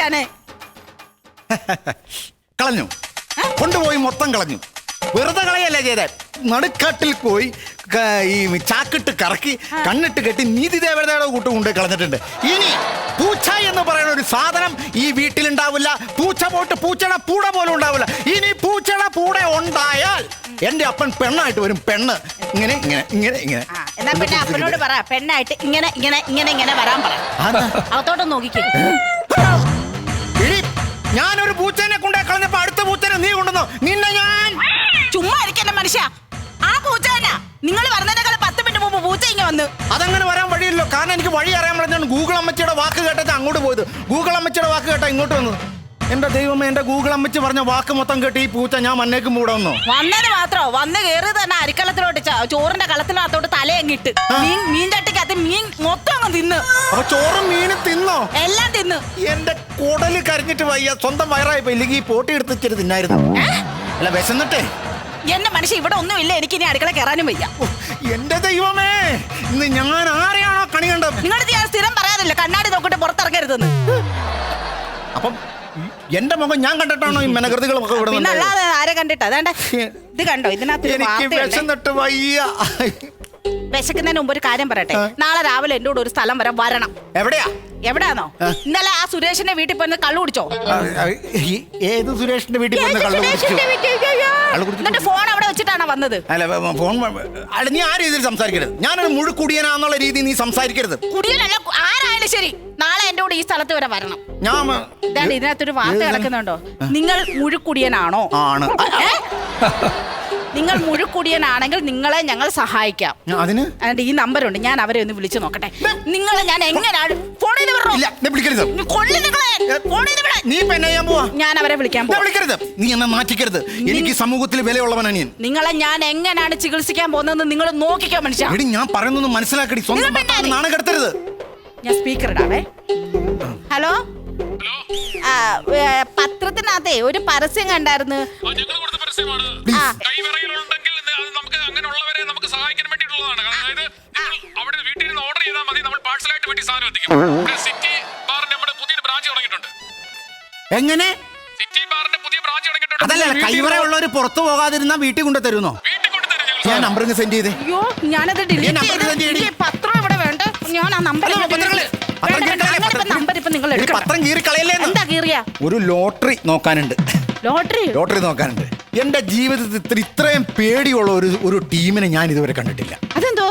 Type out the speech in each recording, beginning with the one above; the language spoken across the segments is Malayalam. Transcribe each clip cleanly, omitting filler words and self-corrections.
കളയാന്? കളഞ്ഞു, കൊണ്ടുപോയി മൊത്തം കളഞ്ഞു. വെറുതെ കളയല്ല ചെയ്തേ, നടുക്കാട്ടിൽ പോയി ഈ ചാക്കിട്ട് കറക്കി കണ്ണിട്ട് കെട്ടി നീതി ദേവതയുടെ കൂട്ട് കൊണ്ടുപോയി കളഞ്ഞിട്ടുണ്ട്. ഇനി പൂച്ച എന്ന് പറയുന്ന ഒരു സാധനം ഈ വീട്ടിലുണ്ടാവില്ല. പൂച്ച പോട്ട് പൂച്ചയുടെ പൂട പോലും ഉണ്ടാവില്ല. ഇനി പൂച്ചയുടെ പൂട ഉണ്ടായാൽ എന്റെ അപ്പൻ പെണ്ണായിട്ട് വരും. പെണ്ണ് ഇങ്ങനെ ഇങ്ങനെ ഇങ്ങനെ ഇങ്ങനെ. എന്നാ പിന്നെ അപ്പനോട് പറ, പെണ്ണായിട്ട് ഇങ്ങനെ ഇങ്ങനെ ഇങ്ങനെ ഇങ്ങനെ വരാൻ പറ. അകത്തോട്ട് നോക്കിക്കേ. ഞാനൊരു പൂച്ചേനെ കൊണ്ടേ കളഞ്ഞപ്പോ അടുത്ത പൂച്ചനെ നീ കൊണ്ടുവന്നോ? നിന്നെ ഞാൻ ചുമ്മാ ഇരിക്കണ്ട മനുഷ്യ. ആ പൂച്ച തന്നെ നിങ്ങൾ പറഞ്ഞതിനേക്കാൾ 10 മിനിറ്റ് മുമ്പ് പൂച്ച ഇങ്ങനെ വന്നു. അതങ്ങനെ വരാൻ വഴിയില്ലോ. കാരണം എനിക്ക് വഴി അറിയാൻ പറഞ്ഞാണ് ഗൂഗിൾ അമ്മച്ചിയുടെ വാക്ക് കേട്ടിട്ട് അങ്ങോട്ട് പോയത്. ഗൂഗിൾ അമ്മച്ചിയുടെ വാക്ക് കേട്ടാ ഇങ്ങോട്ട് വന്നത്. എന്റെ ദൈവമേ, എന്റെ ഗൂഗിൾ അമ്മച്ചി പറഞ്ഞ വാക്ക് മൊത്തം കേട്ട് ഈ പൂച്ച ഞാൻ മണ്ണേക്കും കൂടെ വന്നോ? വന്നത് മാത്രോ, വന്ന് കയറി തന്നെ അരിക്കള്ളത്തിലോട്ട് ചോറിന്റെ കളത്തിനകത്തോട്ട് തലയങ്ങിട്ട് മീൻ ചട്ടിക്കകത്ത് മീൻ മൊത്തം അങ്ങ് തിന്ന്. അപ്പൊ ചോറും മീനും തിന്നോ? എല്ലാം തിന്ന്. എന്റെ കുടല് കരിഞ്ഞിട്ട് വയ്യ. സ്വന്തം വയറായിപ്പോ. ഇല്ലെങ്കിൽ ഈ പോട്ടി എടുത്തിട്ട് തിന്നായിരുന്നു. അല്ല വിശന്നിട്ടേ. എന്റെ മനുഷ്യ ഇവിടെ ഒന്നും ഇല്ല. എനിക്ക് ഇനി അടുക്കള കയറാനും വയ്യ. എന്റെ ദൈവമേ, ഇന്ന് ഞാൻ ആരെയാണോ കണി കണ്ടത്? നിങ്ങളുടെ ഞാൻ സ്ഥിരം പറയാറില്ല കണ്ണാടി നോക്കിട്ട് പുറത്തിറങ്ങരുതെന്ന്. അപ്പം എന്റെ മുഖം ഞാൻ കണ്ടിട്ടാണോ ഈ മെനകൃതികളൊക്കെ ഇവിടെ? പിന്നെ അല്ലാതെ ആരെ കണ്ടിട്ട്? അതാണ്ട് ഇത് കണ്ടോ, ഇതിനകത്ത് എനിക്ക് വിശന്നിട്ട് വയ്യ. വിശക്കുന്നതിന് മുമ്പ് ഒരു കാര്യം പറയട്ടെ. നാളെ രാവിലെ എന്റെ കൂടെ ഒരു സ്ഥലം വരെ വരണം. എവിടെയാ? എവിടെയാണോ? ഇന്നലെ ആ സുരേഷിന്റെ വീട്ടിൽ പോയി കള്ളു കുടിച്ചോ? ഏത് സുരേഷിന്റെ വീട്ടിൽ പോയി കള്ളു കുടിച്ചു? എന്നിട്ട് ഫോൺ അവിടെ വെച്ചിട്ടാണോ വന്നത്? അല്ല, ഫോൺ അല്ല, നീ ആ രീതിയിൽ സംസാരിക്കരുത്. ഞാനൊരു മുഴുക്കുടിയനാന്നുള്ള രീതിയിൽ നീ സംസാരിക്കരുത്. കുടിയനല്ല, ആരായാലും ശരി. നാളെ എന്റെ കൂടെ ഈ സ്ഥലത്ത് വരെ വരണം. ഞാൻ ഇതിനകത്തൊരു വാർത്ത കിടക്കുന്നുണ്ടോ? നിങ്ങൾ മുഴുക്കുടിയനാണോ? ആണ്. നിങ്ങൾ മുഴുക്കുടിയനാണെങ്കിൽ നിങ്ങളെ ഞങ്ങൾ സഹായിക്കാം. അതിന് ഈ നമ്പറുണ്ട്, ഞാൻ അവരെ ഒന്ന് വിളിച്ചു നോക്കട്ടെ. നിങ്ങളെ ഞാൻ എങ്ങനെയാണ് ഞാൻ അവരെ വിളിക്കാൻ വിളിക്കരുത്. നീ എന്നെ മാറ്റിക്കരുത്. എനിക്ക് സമൂഹത്തിൽ വിലയുള്ളവനാണ് ഞാൻ. നിങ്ങളെ ഞാൻ എങ്ങനെയാണ് ചികിത്സിക്കാൻ പോകുന്നതെന്ന് നിങ്ങൾ നോക്കിക്കോ മനുഷ്യ. ഞാൻ പറയുന്നത് മനസ്സിലാക്കടി. സ്വന്തം നാണം കെടുത്തരുത്. ഞാൻ സ്പീക്കർ ഇടാവേ. ഹലോ, പത്രത്തിനകത്തെ ഒരു പരസ്യം കണ്ടായിരുന്നു. എങ്ങനെ? അതല്ല, കൈവറയുള്ളവർ പുറത്തു പോകാതിരുന്നാ വീട്ടിൽ കൊണ്ട് തരുന്നോ? ഞാൻ നമ്പർ സെൻഡ് ചെയ്തേ. അയ്യോ, ഞാനത് പത്രം ഇവിടെ വേണ്ട. ഞാൻ ആ നമ്പർ പത്രം കീറി കളയല്ലേ? എന്താ കീറിയ? ഒരു ലോട്ടറി നോക്കാനുണ്ട്. ലോട്ടറി നോക്കാനുണ്ട്. എന്റെ ജീവിതത്തിൽ ഇത്രയും പേടിയുള്ള ഒരു ടീമിനെ ഞാൻ ഇതുവരെ കണ്ടിട്ടില്ല. അതെന്തോ?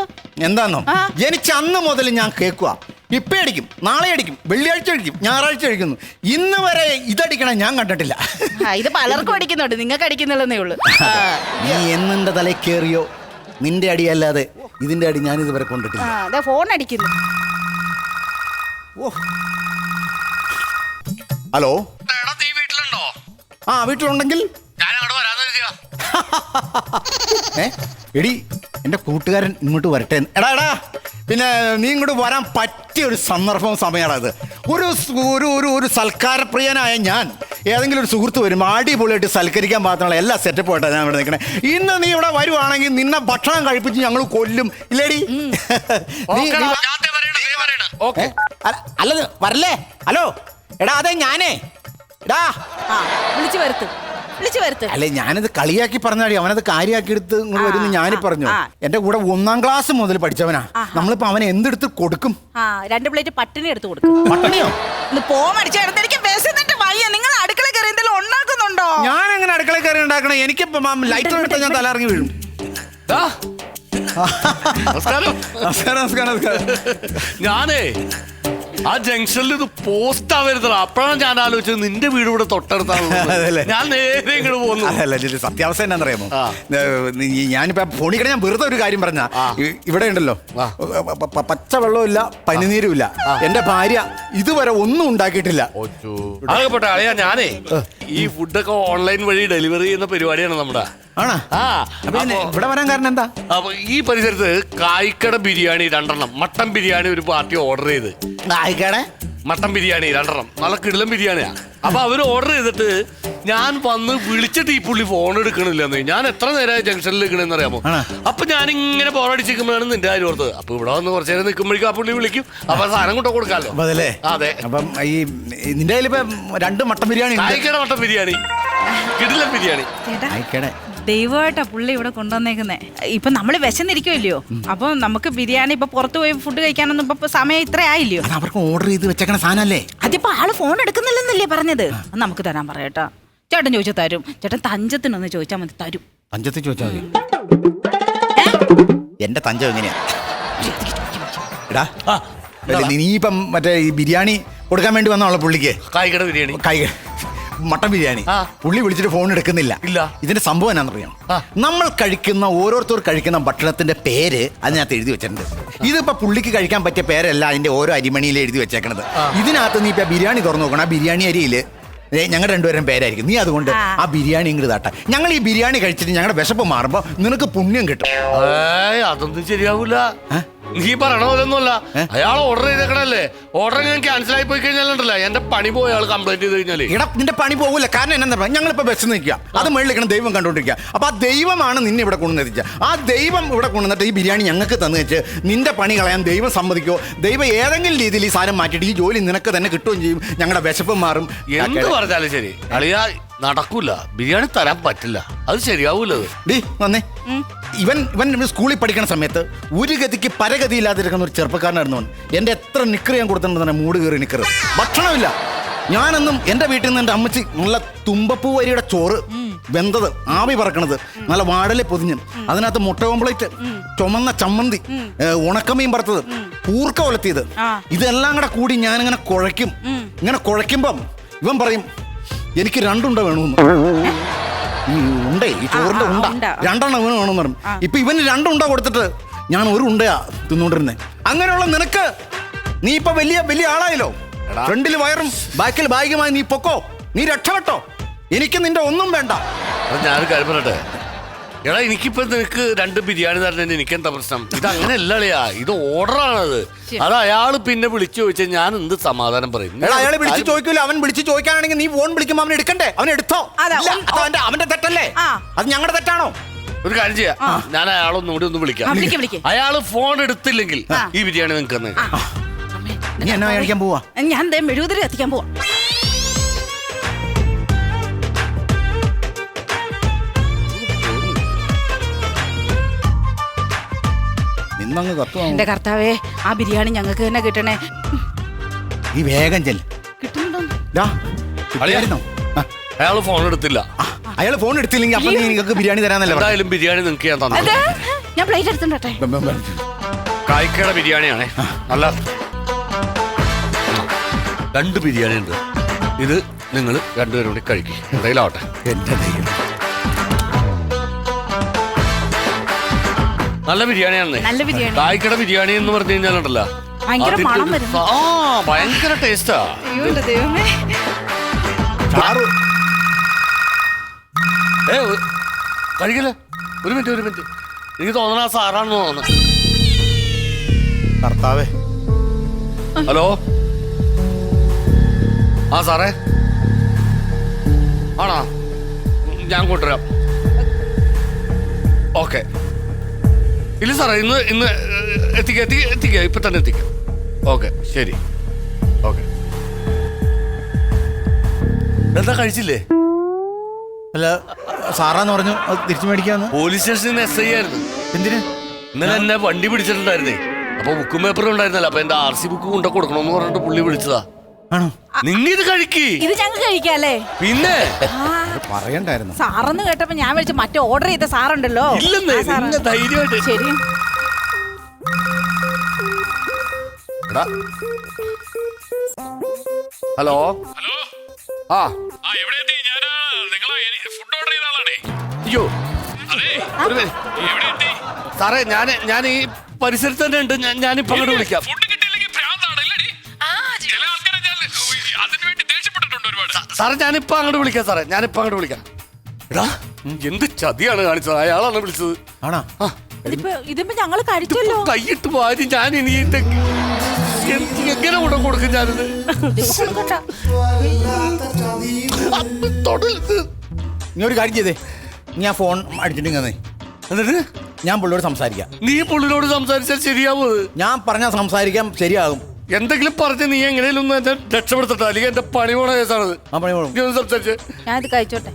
എന്താന്നോ, ജനിച്ച അന്ന് മുതൽ ഞാൻ കേൾക്കുക. ഇപ്പം അടിക്കും, നാളെ അടിക്കും, വെള്ളിയാഴ്ച അടിക്കും, ഞായറാഴ്ച അടിക്കുന്നു. ഇന്ന് വരെ ഇതടിക്കണം ഞാൻ കണ്ടിട്ടില്ല. ഇത് പലർക്കും അടിക്കുന്നുണ്ട്, നിങ്ങൾക്ക് അടിക്കുന്നുള്ളതേ ഉള്ളൂ. നീ എന്നെ തലയിൽ കയറിയോ? നിന്റെ അടിയല്ലാതെ ഇതിന്റെ അടി ഞാൻ ഇതുവരെ കൊണ്ടിട്ടില്ല. ഫോൺ അടിക്കുന്നു. ഹലോ, ആ വീട്ടിലുണ്ടെങ്കിൽ എടി എന്റെ കൂട്ടുകാരൻ ഇങ്ങോട്ട് വരട്ടെ. എടാ പിന്നെ നീ ഇങ്ങോട്ട് വരാൻ പറ്റിയ ഒരു സന്ദർഭവും സമയമാണ് ഇത്. ഒരു സൽക്കാരപ്രിയനായ ഞാൻ ഏതെങ്കിലും ഒരു സുഹൃത്ത് വരും, അടിപൊളിയായിട്ട് സൽക്കരിക്കാൻ പാകത്തിനുള്ള എല്ലാ സെറ്റപ്പും ആയിട്ടാണ് ഞാൻ ഇവിടെ നിൽക്കണേ. ഇന്ന് നീ ഇവിടെ വരുവാണെങ്കിൽ നിന്നെ ഭക്ഷണം കഴിപ്പിച്ച് ഞങ്ങൾ കൊല്ലും. ഇല്ലേടി? അല്ലത് വരല്ലേ? ഹലോ എടാ, അതെ ഞാനേ. എടാ വിളിച്ചു വരുത്ത്. അല്ലെ, ഞാനത് കളിയാക്കി പറഞ്ഞാടി, അവനത് കാര്യാക്കി എടുത്ത് ഇങ്ങോട്ട് വരുന്നു ഞാനീ പറഞ്ഞു. എന്റെ കൂടെ 1ാം ക്ലാസ് മുതൽ പഠിച്ചവനാ. നമ്മളിപ്പോ അവനെ എന്തെടുത്ത് കൊടുക്കും? 2 പ്ലേറ്റ് പട്ടിണി എടുത്ത് കൊടുക്കും. പട്ടിണിയോ? നിങ്ങൾ അടുക്കള കയറി എന്തെങ്കിലും ഉണ്ടാക്കുന്നുണ്ടോ? ഞാൻ എങ്ങനെ അടുക്കള കയറി ഉണ്ടാക്കണം? എനിക്കിപ്പോ ലൈറ്റ് എടുത്താൽ ഞാൻ തലയിറങ്ങി വീഴും. നമസ്കാരം. ഞാനേ ആ ജംഗ്ഷനിൽ ഇത് പോസ്റ്റ് ആവരുതല്ലോ. അപ്പോഴാണ് ഞാൻ ആലോചിച്ചത് നിന്റെ വീട് ഇവിടെ തൊട്ടടുത്താണല്ലോ. ഞാൻ നേരെ ഇങ്ങോട്ട് പോകുന്നു. അല്ല, സത്യാവസ്ഥ എന്നാന്നറിയാമോ? ഞാനിപ്പോ ഫോണിൽ കൂടെ ഞാൻ വെറുതെ ഒരു കാര്യം പറഞ്ഞ, ഇവിടെ ഉണ്ടല്ലോ പച്ചവെള്ളമില്ല, പനിനീരുമില്ല. എന്റെ ഭാര്യ ഇതുവരെ ഒന്നും ഉണ്ടാക്കിയിട്ടില്ല. ആകെപ്പെട്ട അളിയാ, ഞാനേ ഈ ഫുഡൊക്കെ ഓൺലൈൻ വഴി ഡെലിവറി ചെയ്യുന്ന പരിപാടിയാണ് നമ്മുടെ. ഇവിടെ വരാൻ കാരണം എന്താ? അപ്പൊ ഈ പരിസരത്ത് കായ്ക്കട ബിരിയാണി 2 മട്ടൻ ബിരിയാണി ഒരു പാർട്ടി ഓർഡർ ചെയ്ത്. മട്ടൻ ബിരിയാണി 2 നല്ല കിടിലം ബിരിയാണിയാ. അപ്പൊ അവര് ഓർഡർ ചെയ്തിട്ട് ഞാൻ വന്ന് വിളിച്ചിട്ട് ഈ പുള്ളി ഫോൺ എടുക്കണില്ലെന്ന്. ഞാൻ എത്ര നേരമായി ജംഗ്ഷനിൽ നിൽക്കണെന്ന് അറിയാമോ? അപ്പൊ ഞാൻ ഇങ്ങനെ ബോറടിച്ചിരിക്കുമ്പോഴാണ് നിന്റെ കാര്യം ഓർത്തത്. അപ്പൊ ഇവിടെ വന്ന് കുറച്ചു നേരം നിൽക്കുമ്പോഴേക്കും ആ പുള്ളി വിളിക്കും. അപ്പൊ സാധനം കൊണ്ടു കൊടുക്കാമല്ലോ. അതെ. അപ്പം ഈ നിന്റെ കയ്യിൽ ഇപ്പൊ 2 മട്ടൻ ബിരിയാണി, കായ്ക്കട മട്ടൻ ബിരിയാണി, കിടിലം ബിരിയാണി. ദൈവമായിട്ടാ പുള്ളി ഇവിടെ കൊണ്ടുവന്നേക്കുന്നേ. ഇപ്പൊ നമ്മള് വിശന്നിരിക്കുമല്ലയോ, അപ്പൊ നമുക്ക് ബിരിയാണി ഇപ്പൊ പുറത്തു പോയി ഫുഡ് കഴിക്കാനൊന്നും ഇപ്പൊ സമയം ഇത്ര ആയില്ലയോ. അവർക്ക് ഓർഡർ ചെയ്ത് വെച്ചേക്കണ സാധനല്ലേ. അതിപ്പോ ആള് ഫോൺ എടുക്കുന്നില്ലെന്നല്ലേ പറഞ്ഞത്. നമുക്ക് തരാൻ പറയട്ടാ. ചേട്ടൻ ചോദിച്ചാൽ തരും. ചേട്ടൻ തഞ്ചത്തിനൊന്ന് ചോദിച്ചാൽ മതി, തരും. തഞ്ചത്തിൽ ചോദിച്ചാൽ മതി. എന്റെ തഞ്ചം എങ്ങനെയാ? എടാ നീ ഇപ്പം മറ്റേ ഈ ബിരിയാണി കൊടുക്കാൻ വേണ്ടി വന്നുള്ള പുള്ളിക്ക് കായ്ക്കട ബിരിയാണി, മട്ടൻ ബിരിയാണി പുള്ളി വിളിച്ചിട്ട് ഫോൺ എടുക്കുന്നില്ല. ഇതിന്റെ സംഭവം എന്നാണെന്നറിയാം? നമ്മൾ കഴിക്കുന്ന ഓരോരുത്തർ കഴിക്കുന്ന ഭക്ഷണത്തിന്റെ പേര് അതിനകത്ത് എഴുതി വെച്ചിട്ടുണ്ട്. ഇതിപ്പോ പുള്ളിക്ക് കഴിക്കാൻ പറ്റിയ പേരല്ല അതിന്റെ ഓരോ അരിമണിയിൽ എഴുതി വെച്ചേക്കണത്. ഇതിനകത്ത് നീ ഇപ്പൊ ബിരിയാണി തുറന്നു നോക്കണം. ആ ബിരിയാണി അരിയില് ഞങ്ങളുടെ 2 പേരും പേരായിരിക്കും. നീ അതുകൊണ്ട് ആ ബിരിയാണി ഇങ്ങോട്ട് താട്ട. ഞങ്ങൾ ഈ ബിരിയാണി കഴിച്ചിട്ട് ഞങ്ങളുടെ വിശപ്പ് മാറുമ്പോ നിനക്ക് പുണ്യം കിട്ടും. അതൊന്നും ശരിയാവൂല. നീ പറയണ പോലൊന്നുമല്ല. അയാൾ ഓർഡർ ചെയ്തേക്കണല്ലേ. ഓർഡർ ഞാൻ ക്യാൻസൽ ആയി പോയി കഴിഞ്ഞാലുണ്ടല്ലോ എന്റെ പണി പോയി അയാൾ കംപ്ലൈന്റ് ചെയ്ത് കഴിഞ്ഞാല്. എടാ നിന്റെ പണി പോകില്ല. കാരണം എന്നാ പറഞ്ഞാൽ ഞങ്ങളിപ്പോ ബസ് നിൽക്കുക, അത് മേളിലിരിക്കണം ദൈവം കണ്ടോണ്ടിരിക്കുക. അപ്പൊ ആ ദൈവമാണ് നിന്നെ ഇവിടെ കൊണ്ടുവന്നെത്തിച്ച. ആ ദൈവം ഇവിടെ കൊണ്ടുവന്നിട്ട് ഈ ബിരിയാണി ഞങ്ങൾക്ക് തന്നു വെച്ച് നിന്റെ പണി കളയാൻ ദൈവം സമ്മതിക്കോ? ദൈവം ഏതെങ്കിലും രീതിയിൽ ഈ സാധനം മാറ്റിയിട്ട് ഈ ജോലി നിനക്ക് തന്നെ കിട്ടുകയും ചെയ്യും. ഞങ്ങളുടെ വിശപ്പ് മാറും. എന്ത് പറഞ്ഞാലും ശരി അളിയാ, നടക്കൂല. ബിരിയാണി തരാൻ പറ്റില്ല. അത് ശരിയാവൂല. വന്നേ. ഇവൻ സ്കൂളിൽ പഠിക്കുന്ന സമയത്ത് ഒരു ഗതിക്ക് പരഗതിയില്ലാതിരിക്കുന്ന ഒരു ചെറുപ്പക്കാരനായിരുന്നു. എന്റെ എത്ര നിക്കറ് ഞാൻ കൊടുത്തിട്ടുണ്ടെന്ന് മൂട് കയറി നിക്കറ്. ഭക്ഷണമില്ല. ഞാനെന്നും എന്റെ വീട്ടിൽ നിന്ന് എന്റെ അമ്മച്ചി നല്ല തുമ്പപ്പൂ വരിയുടെ ചോറ് വെന്തത്, ആവി പറക്കണത്, നല്ല വാടലെ പൊതിഞ്ഞ് അതിനകത്ത് മുട്ട ഓംപ്ലേറ്റ്, ചുമന്ന ചമ്മന്തി, ഉണക്കമീൻ വറുത്തത്, കൂർക്ക ഒലത്തിയത്, ഇതെല്ലാം കൂടി ഞാനിങ്ങനെ കുഴയ്ക്കും. ഇങ്ങനെ കുഴയ്ക്കുമ്പം ഇവൻ പറയും എനിക്ക് 2 ഉണ്ട വേണമെന്ന്. ഉണ്ടേ ഈ ചോറിന്റെ ഉണ്ട 2 വേണമെന്ന് പറയും. ഇപ്പൊ ഇവന് 2 ഉണ്ട കൊടുത്തിട്ട് ഞാൻ 1 ഉണ്ടയാ തിന്നോണ്ടിരുന്നേ. അങ്ങനെയുള്ള നിനക്ക് നീ ഇപ്പൊ വലിയ വലിയ ആളായല്ലോ. ഫ്രണ്ടിൽ വയറും ബാക്കിൽ ബാഗുമായി നീ പൊക്കോ, നീ രക്ഷപ്പെട്ടോ. എനിക്ക് നിന്റെ ഒന്നും വേണ്ട. ഞാനൊരു കാര്യം പറയട്ടെ. എടാ എനിക്കിപ്പോ നിനക്ക് 2 ബിരിയാണി തരണേ എനിക്കെന്താ പ്രശ്നം? ഇത് അങ്ങനെയല്ല അളിയാ, ഇത് ഓർഡറാണത്. അത് അയാള് പിന്നെ വിളിച്ചു ചോദിച്ചാൽ ഞാൻ എന്ത് സമാധാനം പറയും? അയാളെ വിളിച്ച് ചോദിക്കൂല. അവൻ വിളിച്ച് ചോദിക്കാനാണെങ്കിൽ നീ ഫോൺ വിളിക്കുമ്പോ അവൻ എടുക്കണ്ടേ? അവൻ എടുത്തോ. അവന്റെ തെറ്റല്ലേ? അത് ഞങ്ങളുടെ തെറ്റാണോ? ഒരു കാര്യം ചെയ്യാം, ഞാൻ അയാളൊന്നും കൂടി ഒന്ന് വിളിക്കാം. അയാള് ഫോൺ എടുത്തില്ലെങ്കിൽ ഈ ബിരിയാണി നിങ്ങൾക്ക് തന്നെ. നീ എന്നാ കഴിക്കാൻ പോവാ? ഞാൻ മെഴുകുതിരി എത്തിക്കാൻ പോവാ. എന്റെ കർത്താവേ, ആ ബിരിയാണി ഞങ്ങൾക്ക് തന്നെ കിട്ടണേ. ഈ വേഗം ചെല്ല്. അയാള് ഫോൺ എടുത്തില്ല. അയാൾ ഫോൺ എടുത്തില്ലെങ്കിൽ അപ്പൊ നിങ്ങൾക്ക് ബിരിയാണി തരാന്നല്ലേ? എന്തായാലും ബിരിയാണി നിങ്ങൾക്ക് ഞാൻ തന്നെ. ഞാൻ പ്ലേറ്റ് എടുത്തോട്ടെ. കായ്ക്കട ബിരിയാണിയാണേ. നല്ല 2 ബിരിയാണി ഉണ്ട്. ഇത് നിങ്ങൾ 2 പേരും കൂടി കഴിക്കും. എന്തെങ്കിലും ആവട്ടെ. എന്റെ ദൈവം, നല്ല ബിരിയാണിയാണേ. നല്ല ബിരിയാണി. കായ്ക്കട ബിരിയാണി എന്ന് പറഞ്ഞു കഴിഞ്ഞാലുണ്ടല്ലോ ഭയങ്കര ടേസ്റ്റാ. കഴിക്കില്ല. ഒരു മിനിറ്റ്. എനിക്ക് തോന്നണ സാറാണെന്ന് തോന്നുന്നു. കർത്താവേ. ഹലോ. സാറേ ആണോ? ഞാൻ കൊണ്ടുവരാം. ഓക്കെ. ഇല്ല സാറേ, ഇന്ന് എത്തിക്കാം. ഇപ്പൊ തന്നെ എത്തിക്കാം. ഓക്കെ ശരി. ഓക്കെ. എന്താ കഴിച്ചില്ലേ? അല്ല സാറാന്ന് പറഞ്ഞു തിരിച്ചു മേടിക്കാന്ന്. പോലീസ് സ്റ്റേഷനിൽ SI ആയിരുന്നു. എന്തിന്? ഇന്നലെ എന്നെ വണ്ടി പിടിച്ചിട്ടുണ്ടായിരുന്നേ. അപ്പൊ ബുക്കും പേപ്പറും ഉണ്ടായിരുന്നല്ലോ. അപ്പൊ എന്റെ RC ബുക്ക് കൊണ്ട കൊടുക്കണമെന്ന് പറഞ്ഞിട്ട് പുള്ളി വിളിച്ചതാ. ആണോ? നിങ്ങൾ ഇത് കഴിക്കേ. ഇത് ഞങ്ങൾ കഴിക്കാല്ലേ? പിന്നെ പറയണ്ടായിരുന്നു. സാറെന്ന് കേട്ടപ്പോ ഞാൻ വിളിച്ചു മറ്റേ ഓർഡർ ചെയ്ത സാറുണ്ടല്ലോ. ധൈര്യമായിട്ട്. ശരി. ഹലോ. അയ്യോ സാറേ, ഞാൻ ഈ പരിസരത്ത് തന്നെ ഉണ്ട്. ഞാനിപ്പോ അങ്ങോട്ട് വിളിക്കാം. സാറേ ഞാനിപ്പോ അങ്ങോട്ട് വിളിക്കാം. സാറേ ഞാനിപ്പോ അങ്ങോട്ട് വിളിക്കാം. എടാ എന്ത് ചതിയാണ് കാണിച്ചത്. അയാളാണ് വിളിച്ചത്. ആണോ? ഇതിപ്പോ ഞങ്ങള് കഴിച്ചല്ലോ. കൈയിട്ട് വാരി ഞാൻ ഇനി എങ്ങനെ കൂടെ കൊടുക്കും ഞാനിത്? തൊടരുത്. നീ ഒരു കാര്യം ചെയ്തേ, ഞാൻ ഫോൺ അടിച്ചിട്ടുണ്ടെന്നേ, എന്നിട്ട് ഞാൻ പുള്ളിയോട് സംസാരിക്കാം. നീ പുള്ളിനോട് സംസാരിച്ചാൽ ശരിയാവോ? ഞാൻ പറഞ്ഞാൽ സംസാരിക്കാം, ശരിയാകും. എന്തെങ്കിലും പറഞ്ഞ് നീ എങ്ങനെയും ഒന്ന് എന്നെ രക്ഷപ്പെടുത്തട്ടോ, അല്ലെങ്കിൽ എന്റെ പണി പോണ കേസാണത്. ആ പണി പോണം. നീ ഒന്ന് സംസാരിച്ചേ. ഞാൻ ഇത് കഴിച്ചോട്ടെ.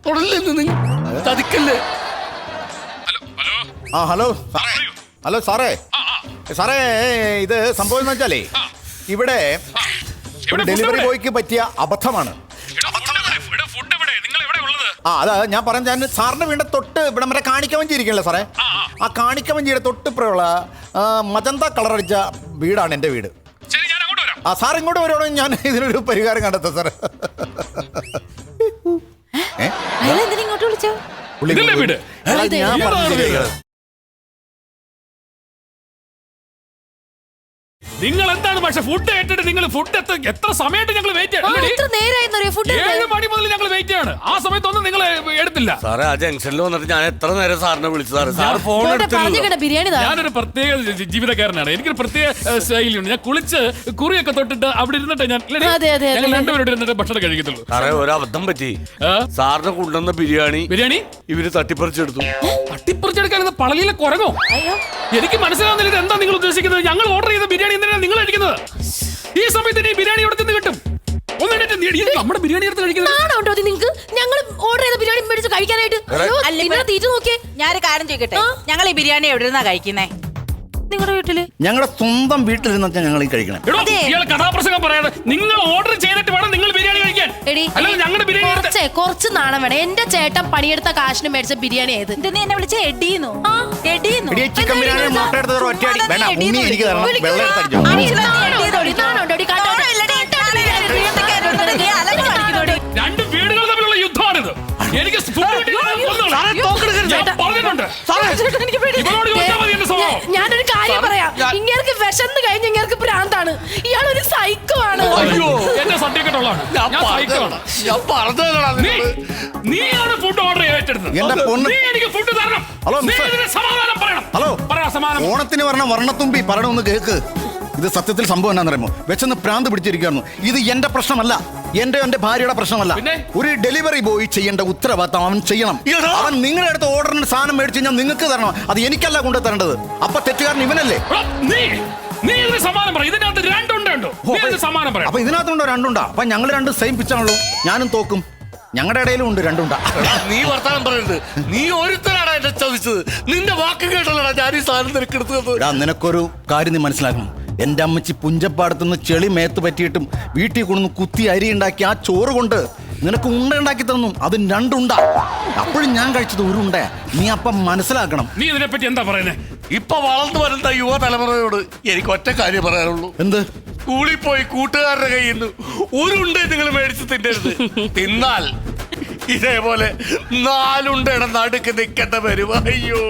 തൊടല്ലേ നീ ചതിക്കല്ലേ? ആ ഹലോ ഹലോ സാറേ, സാറേ ഇത് സംഭവം എന്ന് വെച്ചാലേ ഇവിടെ ഡെലിവറി ബോയ്ക്ക് പറ്റിയ അബദ്ധമാണ്. ആ അതാ ഞാൻ പറഞ്ഞ, ഞാൻ സാറിന്റെ വീടിന്റെ തൊട്ട് ഇവിടെ വരെ കാണിക്കവഞ്ചി ഇരിക്കണല്ലേ സാറേ, ആ കാണിക്കവഞ്ചിയുടെ തൊട്ടിപ്പുറമുള്ള മജന്ത കളർ അടിച്ച വീടാണ് എൻ്റെ വീട്. ആ സാർ ഇങ്ങോട്ട് വരുവാണെങ്കിൽ ഞാൻ ഇതിനൊരു പരിഹാരം കണ്ടെത്താം സാർ. ഇങ്ങോട്ട് വിളിച്ചോ? ഞാൻ പറഞ്ഞു. നിങ്ങൾ എന്താണ് പക്ഷെ ഫുഡ് കേട്ടിട്ട് നിങ്ങൾ ഫുഡ് എത്ര സമയമായിട്ട് ഞങ്ങൾ വെയിറ്റ് ചെയ്യണം? 7 മണി മുതൽ ഞങ്ങൾ വെയിറ്റ് ചെയ്യാണ്. ആ സമയത്തൊന്നും നിങ്ങൾ എടുത്തില്ല. സാറേ ആ ജംഗ്ഷനിൽ വന്നിട്ട് ഞാൻ എത്ര നേരം സാറിനെ വിളിച്ചു സാറ്, സാർ ഫോൺ എടുത്തില്ല. ഞാനൊരു പ്രത്യേക ജീവിതക്കാരനാണ്, എനിക്കൊരു പ്രത്യേക ശൈലിയുണ്ട്. ഞാൻ കുളിച്ച് കുറിയൊക്കെ തൊട്ടിട്ട് അവിടെ ഇരുന്നിട്ട് ഞങ്ങൾ രണ്ടുപേരോട് ഇരുന്നിട്ട് ഭക്ഷണം കഴിക്കത്തുള്ളൂ. സാറേ ഒരു അബദ്ധം പറ്റി. സാറിന് കൊണ്ടുവന്ന ബിരിയാണി ഇവര് തട്ടിപ്പറിച്ചെടുത്തു. തട്ടിപ്പറിച്ചെടുക്കാൻ പളനിയിലെ കുരങ്ങോ? എനിക്ക് മനസ്സിലാവുന്നില്ല ഇത് എന്താ നിങ്ങൾ ഉദ്ദേശിക്കുന്നത്. ഞങ്ങൾ ഓർഡർ ചെയ്ത ബിരിയാണി എന്തിനാണ് നിങ്ങൾ കഴിക്കുന്നത്? ഈ സമയത്ത് ഈ ബിരിയാണി എവിടെ നിന്ന് കിട്ടും? നമ്മുടെ ബിരിയാണി എടുത്ത് കഴിക്കുന്നത് നിങ്ങൾക്ക്? ഞങ്ങൾ ഓർഡർ ചെയ്ത ബിരിയാണി മേടിച്ച് കഴിക്കാനായിട്ട് തീറ്റ നോക്കിയേ. ഞാനൊരു കാര്യം ചോദിക്കട്ടെ, ഞങ്ങൾ ഈ ബിരിയാണി എവിടെ നിന്നാ കഴിക്കുന്നേ? നിങ്ങളുടെ വീട്ടില്? ഞങ്ങളുടെ സ്വന്തം വീട്ടിലിരുന്ന ഞങ്ങൾ ഈ കഴിക്കണം. കഥാപ്രസംഗം പറയാതെ നിങ്ങൾ ഓർഡർ ചെയ്തിട്ട് വേണം നിങ്ങൾ ബിരിയാണി കഴിക്കാൻ. ഞങ്ങളുടെ ബിരിയാണി കുറച്ച് നാണം വേണം. എന്റെ ചേട്ടൻ പണിയെടുത്ത കാശിന് മേടിച്ച ബിരിയാണി ഏത്? നീ എന്നെ വിളിച്ച എടീന്നോ? ചിക്കൻ ബിരിയാണി മുട്ട എടുത്ത് ഒറ്റയടി വേണ്ട, ഉണ്ണി എനിക്ക് തരണം, വെള്ളം എടുത്തടിച്ചോ. രണ്ട് വീടുകൾ തമ്മിലുള്ള യുദ്ധമാണിത്. എനിക്ക് ഞാനൊരു കാര്യം പറയാം, ഇങ്ങേർക്ക് വിശന്ന് കഴിഞ്ഞ് ഇങ്ങേർക്ക് ഭ്രാന്താണ്. ഇയാളൊരു സൈക്കോ ആണ്. എന്റെ സർട്ടിഫിക്കറ്റ് ഉള്ളതാണ്. നീയാണ് ഫുഡ് ഓർഡർ ഏറ്റെടുത്തത്. നീ എനിക്ക് ഫുഡ് തരണം. സമാധാനം പറയണം. ഹലോ സമാധാനം. ഓണത്തിന് പറഞ്ഞ വർണ്ണത്തുമ്പി പറയണമെന്ന് കേക്ക്. ഇത് സത്യത്തിൽ സംഭവം എന്താണെന്നറിയുമോ? വെച്ചെന്ന് പ്രാന്ത് പിടിച്ചിരിക്കുന്നു. ഇത് എന്റെ പ്രശ്നമല്ല, എന്റെ ഭാര്യയുടെ പ്രശ്നമല്ല. ഒരു ഡെലിവറി ബോയ് ചെയ്യേണ്ട ഉത്തരവാദിത്തം അവൻ ചെയ്യണം. അവൻ നിങ്ങളുടെ അടുത്ത് ഓർഡറിന് സാധനം മേടിച്ചു കഴിഞ്ഞാൽ നിങ്ങൾക്ക് തരണം, അത് എനിക്കല്ല കൊണ്ടു തരേണ്ടത്. അപ്പൊ തെറ്റുകാരൻ ഇവനല്ലേ? നീ ഇതിന് സമാനം പറ. ഇതിനകത്ത് രണ്ടുണ്ടോ? സമാനം പറയാം. അപ്പൊ ഇതിനകത്തുണ്ടോ? രണ്ടുണ്ടാ? അപ്പൊ ഞങ്ങൾ രണ്ടും സെയിം പിച്ചാണല്ലോ. ഞാനും തോക്കും. ഞങ്ങളുടെ ഇടയിലും ഉണ്ട് രണ്ടുണ്ടാ. നീ വർത്താനം പറയരുത്. നീ ഒരുത്തരാണ് എന്നെ ചതിച്ചത്. നിന്റെ വാക്ക് കേട്ടല്ലടാ ഞാൻ ഈ സാധനം നിനക്കെടുത്തത്. നിനക്കൊരു കാര്യം നീ മനസ്സിലാക്കണം. എൻ്റെ അമ്മച്ചി പുഞ്ചപ്പാടത്തുനിന്ന് ചെളി മേത്ത് പറ്റിയിട്ടും വീട്ടിൽ കൊണ്ടുവന്ന് കുത്തി അരി ഉണ്ടാക്കി ആ ചോറ് കൊണ്ട് നിനക്ക് ഉണ്ട ഉണ്ടാക്കി തന്നു. അത് രണ്ടുണ്ടാ. അപ്പോഴും ഞാൻ കഴിച്ചത് ഒരു ഉണ്ട. നീ അപ്പം മനസ്സിലാക്കണം. നീ ഇതിനെപ്പറ്റി എന്താ പറയുന്നത്? ഇപ്പൊ വളർന്നു വരുന്ന യുവതലമുറയോട് എനിക്ക് ഒറ്റ കാര്യം പറയാനുള്ളൂ. എന്ത്? സ്കൂളിൽ പോയി കൂട്ടുകാരുടെ കയ്യിൽ നിന്ന് ഒരു ഉണ്ട നിങ്ങൾ മേടിച്ച് തിന്നരുത്. തിന്നാൽ ഇതേപോലെ 4 ഉണ്ടയുടെ നടുക്ക് നിൽക്കേണ്ട വരും. അയ്യോ.